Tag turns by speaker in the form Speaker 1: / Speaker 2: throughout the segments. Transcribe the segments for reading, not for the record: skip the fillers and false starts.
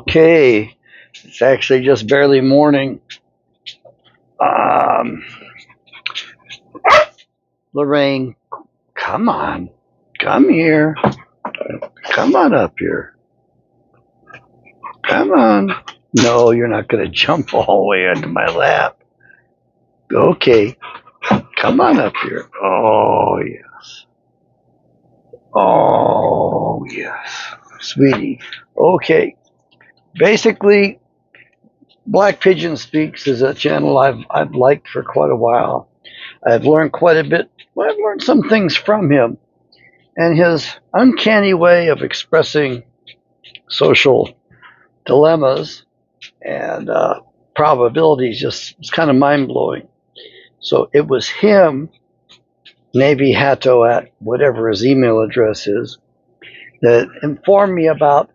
Speaker 1: Okay, it's actually just barely morning. Um, Lorraine, come on, come here, come on up here, come on. No, you're not going to jump all the way into my lap. Okay, come on up here. Oh yes, oh yes, sweetie. Okay, basically, Black Pigeon Speaks is a channel I've liked for quite a while. I've learned quite a bit. Well, I've learned some things from him, and his uncanny way of expressing social dilemmas and probabilities just was kind of mind blowing. So it was him, Navy Hatto at whatever his email address is, that informed me about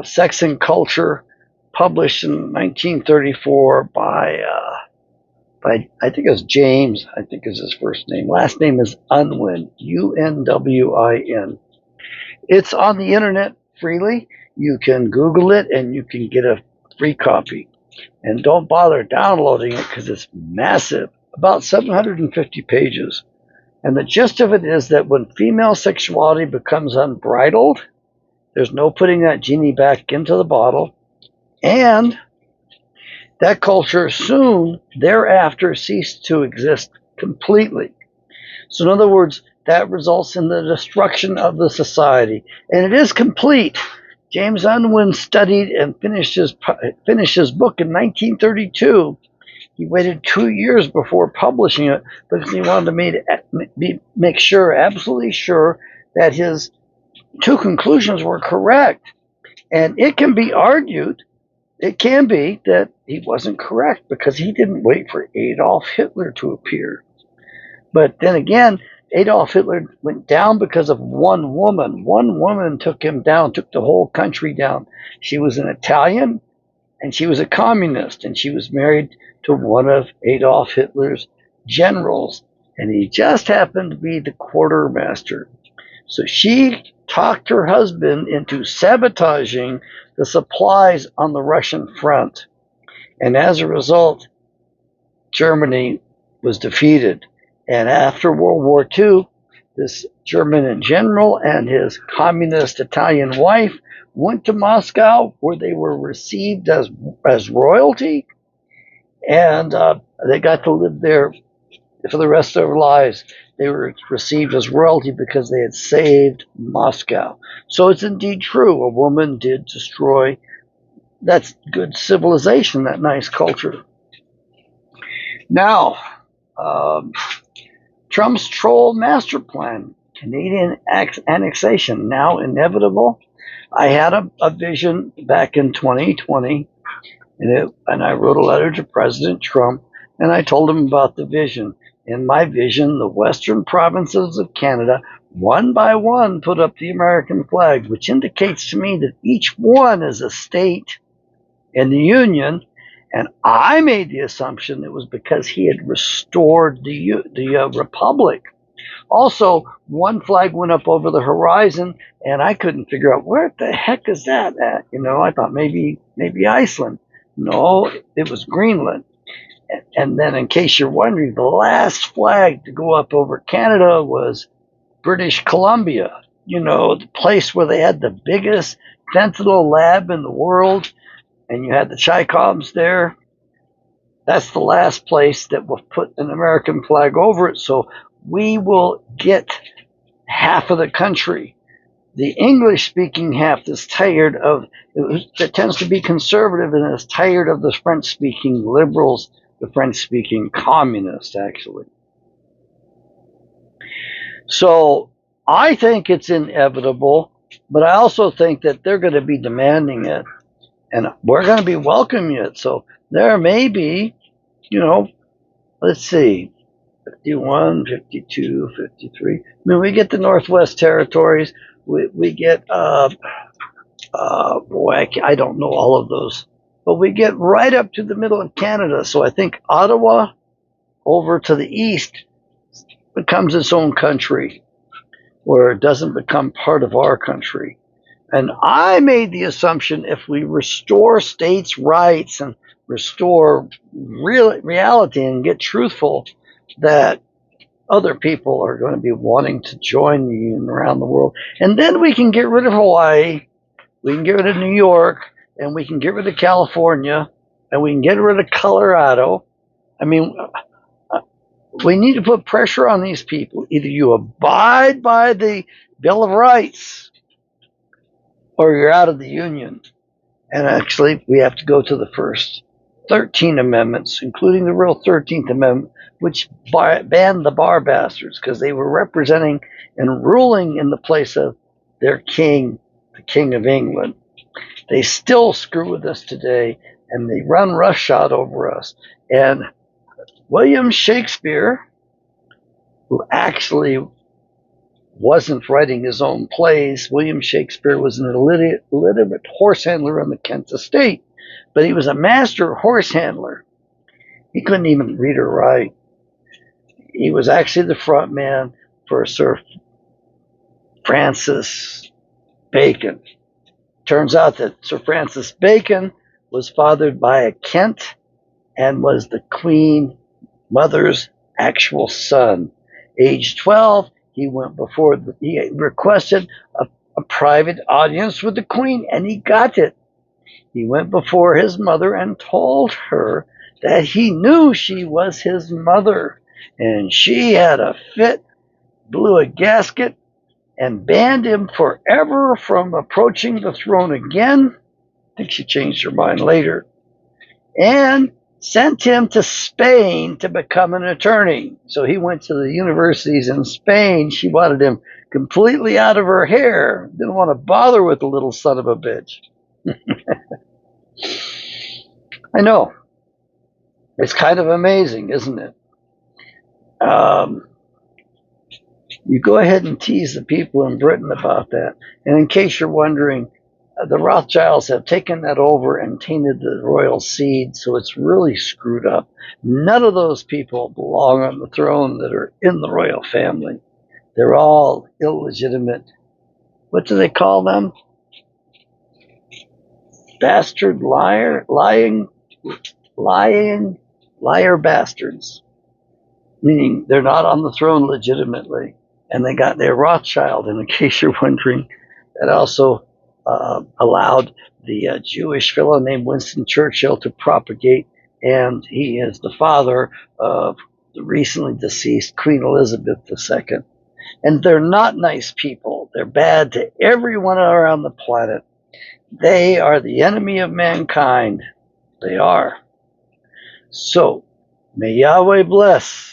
Speaker 1: Sex and Culture, published in 1934 by I think it's James. I think is his first name. Last name is Unwin. Unwin. It's on the internet freely. You can Google it and you can get a free copy. And don't bother downloading it because it's massive, about 750 pages. And the gist of it is that when female sexuality becomes unbridled, there's no putting that genie back into the bottle. And that culture soon thereafter ceased to exist completely. So in other words, that results in the destruction of the society. And it is complete. James Unwin studied and finished his book in 1932. He waited 2 years before publishing it because he wanted to make sure, absolutely sure, that his two conclusions were correct. And it can be argued, it can be that he wasn't correct because he didn't wait for Adolf Hitler to appear. But then again, Adolf Hitler went down because of one woman. One woman took him down, took the whole country down. She was an Italian, and she was a communist, and she was married to one of Adolf Hitler's generals, and he just happened to be the quartermaster. So she talked her husband into sabotaging the supplies on the Russian front. And as a result, Germany was defeated. And after World War II, this German general and his communist Italian wife went to Moscow, where they were received as royalty, and they got to live there for the rest of their lives. They were received as royalty because they had saved Moscow. So it's indeed true. A woman did destroy that good civilization, that nice culture. Now, Trump's troll master plan, Canadian annexation, now inevitable. I had a vision back in 2020, and I wrote a letter to President Trump, and I told him about the vision. In my vision, the western provinces of Canada, one by one, put up the American flag, which indicates to me that each one is a state in the Union. And I made the assumption it was because he had restored the republic. Also, one flag went up over the horizon, and I couldn't figure out where the heck is that at. I thought maybe Iceland. No, it was Greenland. And then, in case you're wondering, the last flag to go up over Canada was British Columbia. The place where they had the biggest fentanyl lab in the world. And you had the Chaikovs there. That's the last place that will put an American flag over it. So we will get half of the country. The English-speaking half is tired of, that tends to be conservative and is tired of the French-speaking liberals, the French-speaking communists, actually. So I think it's inevitable, but I also think that they're going to be demanding it. And we're going to be welcoming it. So there may be, let's see, 51, 52, 53. I mean, we get the Northwest Territories. We get, I don't know all of those. But we get right up to the middle of Canada. So I think Ottawa over to the east becomes its own country, where it doesn't become part of our country. And I made the assumption if we restore states' rights and restore reality and get truthful, that other people are going to be wanting to join the union around the world. And then we can get rid of Hawaii, we can get rid of New York, and we can get rid of California, and we can get rid of Colorado. I mean, we need to put pressure on these people. Either you abide by the Bill of Rights or you're out of the Union. And actually, we have to go to the first 13 amendments, including the real 13th Amendment, which banned the bar bastards because they were representing and ruling in the place of their king, the King of England. They still screw with us today, and they run roughshod over us. And William Shakespeare, who actually wasn't writing his own plays. William Shakespeare was an illiterate horse handler on the Kent estate, but he was a master horse handler. He couldn't even read or write. He was actually the front man for Sir Francis Bacon. Turns out that Sir Francis Bacon was fathered by a Kent and was the Queen Mother's actual son. Age 12, he requested a private audience with the Queen, and he got it. He went before his mother and told her that he knew she was his mother, and she had a fit, blew a gasket, and banned him forever from approaching the throne again. I think she changed her mind later. And sent him to Spain to become an attorney. So he went to the universities in Spain. She wanted him completely out of her hair. Didn't want to bother with the little son of a bitch. I know. It's kind of amazing, isn't it? You go ahead and tease the people in Britain about that. And in case you're wondering, the Rothschilds have taken that over and tainted the royal seed, so it's really screwed up. None of those people belong on the throne that are in the royal family. They're all illegitimate. What do they call them? Bastard liar, liar bastards. Meaning they're not on the throne legitimately. And they got their Rothschild, and in case you're wondering, that also allowed the Jewish fellow named Winston Churchill to propagate, and he is the father of the recently deceased Queen Elizabeth II. And they're not nice people. They're bad to everyone around the planet. They are the enemy of mankind. They are. So, may Yahweh bless